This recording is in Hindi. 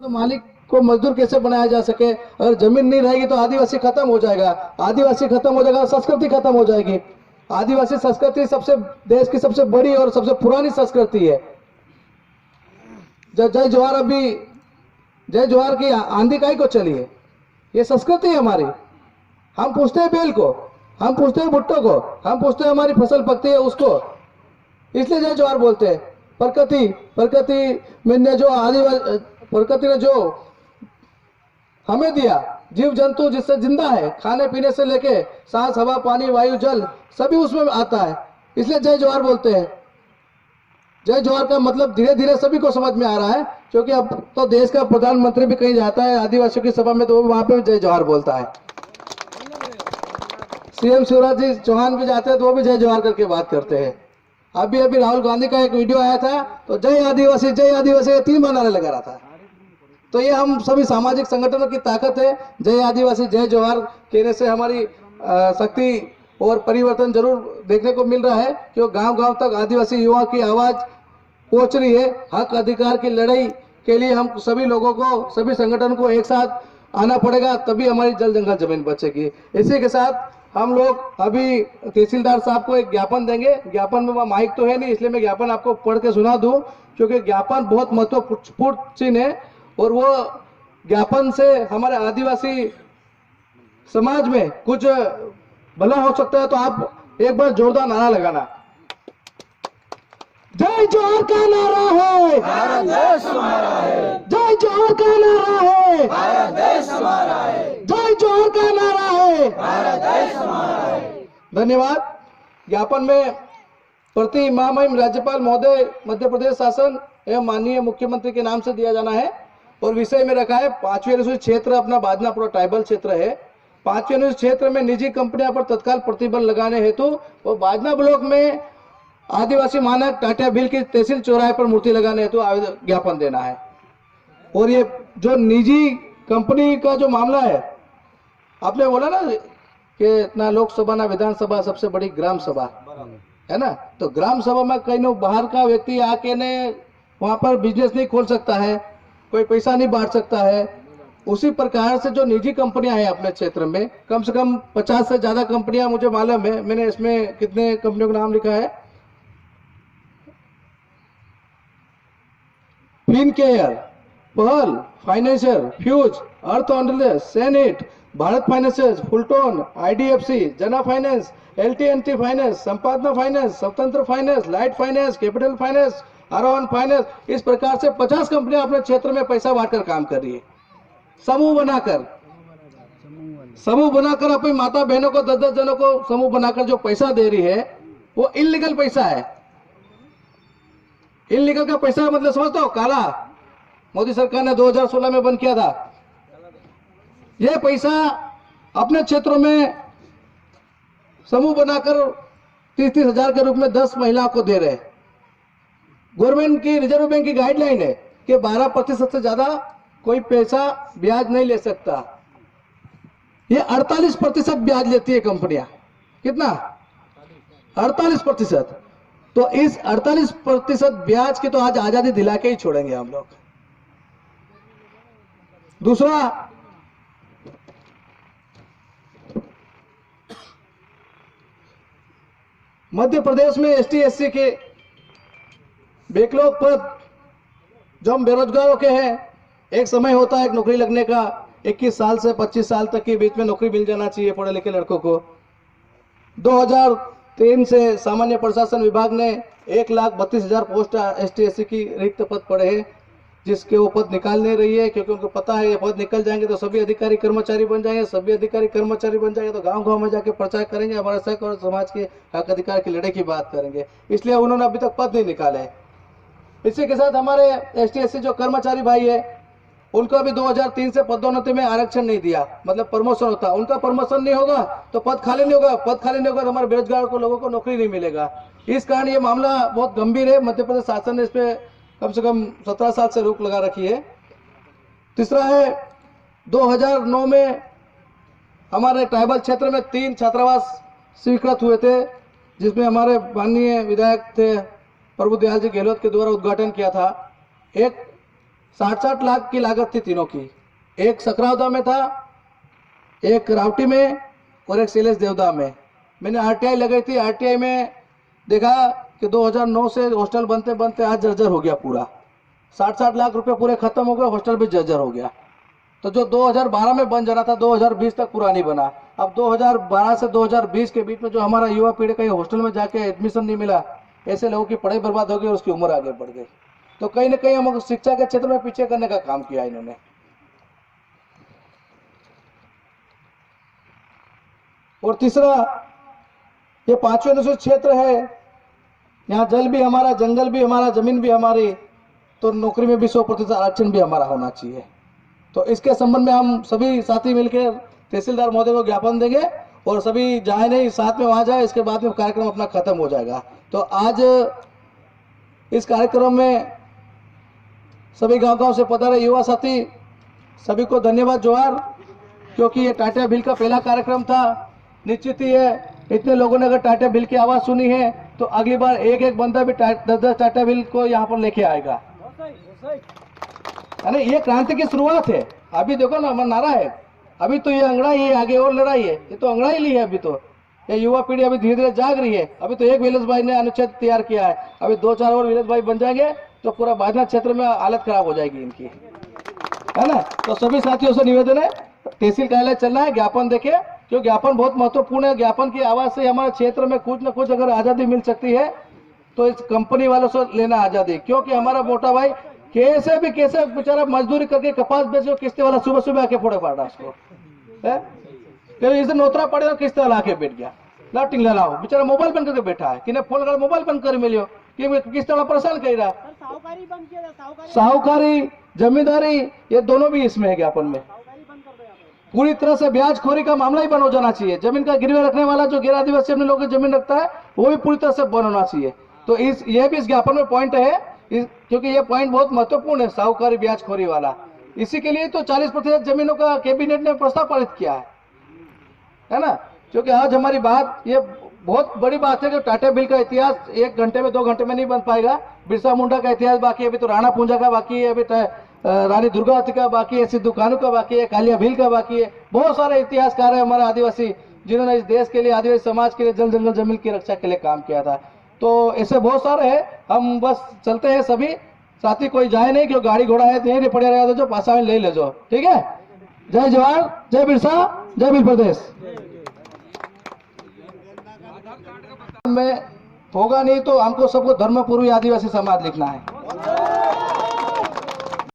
तो मालिक को मजदूर कैसे बनाया जा सके। अगर जमीन नहीं रहेगी तो आदिवासी खत्म हो जाएगा, आदिवासी खत्म हो जाएगा, संस्कृति खत्म हो जाएगी। आदिवासी संस्कृति सबसे देश की सबसे बड़ी और सबसे पुरानी संस्कृति है। जय जोहार, अभी जय जोहार की आंधी काई को चली है, ये संस्कृति है हमारी। हम पूछते हैं बैल को, हम पूछते हैं भुट्टो को, हम पूछते हैं हमारी फसल पकती है उसको, इसलिए जय जोहार बोलते हैं। प्रकृति में जो आदिवासी, प्रकृति ने जो हमें दिया, जीव जंतु जिससे जिंदा है, खाने पीने से लेके सांस, हवा, पानी, वायु, जल सभी उसमें आता है, इसलिए जय जोहार बोलते हैं। जय जोहार का मतलब धीरे धीरे सभी को समझ में आ रहा है, क्योंकि अब तो देश का प्रधानमंत्री भी कहीं जाता है आदिवासियों की सभा में तो वहां पे जय जोहार बोलता है। सीएम शिवराज जी चौहान भी जाते हैं तो वो भी जय जोहार करके बात करते हैं। अभी राहुल गांधी का एक वीडियो आया था तो जय आदिवासी 3 बार नारे लगा रहा था। तो ये हम सभी सामाजिक संगठनों की ताकत है। जय आदिवासी जय जोहार कहने से हमारी शक्ति और परिवर्तन जरूर देखने को मिल रहा है, क्योंकि गांव-गांव तक आदिवासी युवा की आवाज पहुंच रही है। हक अधिकार की लड़ाई के लिए हम सभी लोगों को, सभी संगठन को एक साथ आना पड़ेगा, तभी हमारी जल जंगल जमीन बचेगी। इसी के साथ हम लोग अभी तहसीलदार साहब को एक ज्ञापन देंगे। ज्ञापन में माइक तो है नहीं, इसलिए मैं ज्ञापन आपको पढ़ के सुना दूं, क्योंकि ज्ञापन बहुत महत्वपूर्ण चीज है और वो ज्ञापन से हमारे आदिवासी समाज में कुछ भला हो सकता है। तो आप एक बार जोरदार नारा लगाना। जय जोहार का नारा है, भारत देश हमारा है। जय जोहार का नारा है, भारत देश हमारा है। जय जोहार का नारा है, भारत देश हमारा है। धन्यवाद। ज्ञापन में प्रति महामहिम राज्यपाल महोदय, मध्य प्रदेश शासन एवं माननीय मुख्यमंत्री के नाम से दिया जाना है। और विषय में रखा है 5वीं अनुसूचित क्षेत्र, अपना बाजनापुरा ट्राइबल क्षेत्र है। 5वीं अनुसूचित क्षेत्र में निजी कंपनियों पर तत्काल प्रतिबंध लगाने हेतु और बाजना ब्लॉक में आदिवासी मानक टाटा बिल की तहसील चौराहे पर मूर्ति लगाने हेतु ज्ञापन देना है। और ये जो निजी कंपनी का जो मामला है, आपने बोला ना कि ना लोकसभा ना विधानसभा, सबसे बड़ी ग्राम सभा है ना, तो ग्राम सभा में कहीं न बाहर का व्यक्ति आके ने वहां पर बिजनेस नहीं खोल सकता है, कोई पैसा नहीं बांट सकता है। उसी प्रकार से जो निजी कंपनियां हैं अपने क्षेत्र में, कम से कम 50 से ज्यादा कंपनियां मुझे मालूम है। मैंने इसमें कितने कंपनियों का नाम लिखा है, फिनकेयर, पहल फाइनेंशियल, फ्यूज, अर्थ ऑनलेस, सेनेट, भारत फाइनेंसेस, फुलटोन, आईडीएफसी, जना फाइनेंस, एलटीएनटी फाइनेंस, संपादना finance, Swatantra finance, light finance, capital finance, Arohan finance. इस प्रकार से 50 कंपनियां अपने क्षेत्र में पैसा बांटकर काम कर रही है। समूह बनाकर अपनी माता बहनों को 10-10 जनों को समूह बनाकर जो पैसा दे रही है वो इलीगल पैसा है। इलीगल का पैसा मतलब समझते हो, काला। मोदी सरकार ने 2016 में बंद किया था। यह पैसा अपने क्षेत्रों में समूह बनाकर 30-30 हजार के रूप में 10 महिलाओं को दे रहे हैं। गवर्नमेंट की, रिजर्व बैंक की गाइडलाइन है कि 12% से ज्यादा कोई पैसा ब्याज नहीं ले सकता। ये 48% ब्याज लेती है कंपनियां। कितना? 48%। तो इस 48% ब्याज की तो आज आजादी दिला के ही छोड़ेंगे हम लोग। दूसरा, मध्य प्रदेश में ST/SC के बैकलॉग पद जो हम बेरोजगारों के हैं, एक समय होता है एक नौकरी लगने का, 21 साल से 25 साल तक के बीच में नौकरी मिल जाना चाहिए पढ़े लिखे लड़कों को। 2003 से सामान्य प्रशासन विभाग ने 1,32,000 पोस्ट ST/SC की रिक्त पद पड़े हैं, जिसके वो पद निकाल नहीं रही है, क्योंकि उनको पता है ये पद निकल जाएंगे तो सभी अधिकारी कर्मचारी बन जाएंगे, सभी अधिकारी कर्मचारी बन जाएंगे तो गांव-गांव में जाके प्रचार करेंगे, हमारे सहक और समाज के हक अधिकार की लड़ाई की बात करेंगे। इसलिए उन्होंने अभी तक पद नहीं निकाले। इसी के साथ हमारे ST/SC जो कर्मचारी भाई है, उनको भी 2003 से पदोन्नति में आरक्षण नहीं दिया, मतलब प्रमोशन होता, उनका प्रमोशन नहीं होगा तो पद खाली नहीं होगा, पद खाली नहीं होगा तो हमारे बेरोजगार को लोगों को नौकरी नहीं मिलेगा। इस कारण ये मामला बहुत गंभीर है। मध्य प्रदेश शासन ने इस पे कम से कम 17 साल से रोक लगा रखी है। तीसरा है, 2009 में हमारे ट्राइबल क्षेत्र में 3 छात्रावास स्वीकृत हुए थे, जिसमें हमारे माननीय विधायक थे प्रभु दयाल जी गहलोत के द्वारा उद्घाटन किया था। एक 60-60 लाख की लागत थी तीनों की। एक सकरावदा में था, एक रावटी में और एक सिलेस देवदा में। मैंने आरटीआई लगाई थी। आरटीआई में देखा कि 2009 से हॉस्टल बनते बनते आज जर्जर हो गया पूरा। 60-60 लाख रुपए पूरे खत्म हो गए, हॉस्टल भी जर्जर हो गया। तो जो 2012 में बन जाना था 2020 तक पूरा नहीं बना। अब 2012 से 2020 के बीच में जो हमारा युवा पीढ़ी का हॉस्टल में जाके एडमिशन नहीं मिला, ऐसे लोगों की पढ़ाई बर्बाद हो गई और उसकी उम्र आगे बढ़ गई। तो कहीं ना कहीं हम शिक्षा के क्षेत्र में पीछे करने का काम किया इन्होंने। और तीसरा, ये 5वें अनुसूचित क्षेत्र है, यहाँ जल भी हमारा, जंगल भी हमारा, जमीन भी हमारी, तो नौकरी में भी 100% आरक्षण भी हमारा होना चाहिए। तो इसके संबंध में हम सभी साथी मिलकर तहसीलदार महोदय को ज्ञापन देंगे और सभी जाए नहीं साथ में वहां जाए, इसके बाद में कार्यक्रम अपना खत्म हो जाएगा। तो आज इस कार्यक्रम में सभी गांव से पधारे युवा साथी सभी को धन्यवाद, जोहार। क्योंकि ये टाटा बिल का पहला कार्यक्रम था। निश्चित ही है, इतने लोगों ने अगर टाटा बिल की आवाज सुनी है तो अगली बार एक एक बंदा भी 10-10 टाटा बिल को यहाँ पर लेके आएगा। अरे ये क्रांति की शुरुआत है। अभी देखो ना, हमारा नारा है, अभी तो ये अंगड़ाई है, आगे और लड़ाई है। ये तो अंगड़ाई ली है। अभी तो ये युवा पीढ़ी अभी धीरे धीरे जाग रही है। अभी तो एक विलेज भाई ने अनुच्छेद तैयार किया है, अभी 2-4 और विलेज भाई बन जाएंगे तो पूरा बाजनाथ क्षेत्र में हालत खराब हो जाएगी इनकी, है ना। तो सभी साथियों से निवेदन है, तहसील कार्यालय चलना है, ज्ञापन देके, क्योंकि ज्ञापन बहुत महत्वपूर्ण है। ज्ञापन की आवाज से हमारे क्षेत्र में कुछ न कुछ अगर आजादी मिल सकती है तो इस कंपनी वालों से लेना आजादी। क्योंकि हमारा मोटा भाई कैसे भी कैसे बेचारा मजदूरी करके कपास बेचो, किस्ते वाला सुबह सुबह आके फोड़े पड़ रहा उसको, इसे नोतरा पड़े और किस्ते वाला आके बैठ गया, लाटिंग लाओ, बेचारा मोबाइल बंद करके बैठा है कि ने फोन कर मोबाइल बंद कर मिलियो कि किस्ते वाला परेशान कर रहा। साहूकारी जमींदारी ये दोनों भी इसमें है ज्ञापन में। पूरी तरह से ब्याजखोरी का मामला ही बंद हो जाना चाहिए। जमीन का गिरवे रखने वाला जो गैर आदिवासी अपने लोगों की जमीन रखता है वो भी पूरी तरह से बंद होना चाहिए। तो ये भी इस ज्ञापन में पॉइंट है, क्योंकि ये पॉइंट बहुत महत्वपूर्ण है, साहूकारी ब्याजखोरी वाला। इसी के लिए तो 40% जमीनों का कैबिनेट ने प्रस्ताव पारित किया है ना। क्योंकि आज हमारी बात, ये बहुत बड़ी बात है कि टाटा बिल का इतिहास 1 घंटे में 2 घंटे में नहीं बन पाएगा। बिरसा मुंडा का इतिहास बाकी है, अभी तो राणा पूंजा का बाकी है, अभी रानी दुर्गावती का बाकी है, सिद्धू कानू का बाकी है, कालिया भील का बाकी है। बहुत सारे इतिहासकार है हमारे आदिवासी जिन्होंने इस देश के लिए, आदिवासी समाज के लिए, जल जंगल जमीन की रक्षा के लिए काम किया था। तो ऐसे बहुत सारे है। हम बस चलते हैं, सभी साथी कोई जाए नहीं, क्यों गाड़ी घोड़ा है तो यहीं पड़े रहे जो पासा में ले ले जाओ, ठीक है। जय जवान, जय बिरसा, जय भील प्रदेश। में होगा नहीं तो हमको सबको धर्मपूर्वी आदिवासी समाज लिखना है।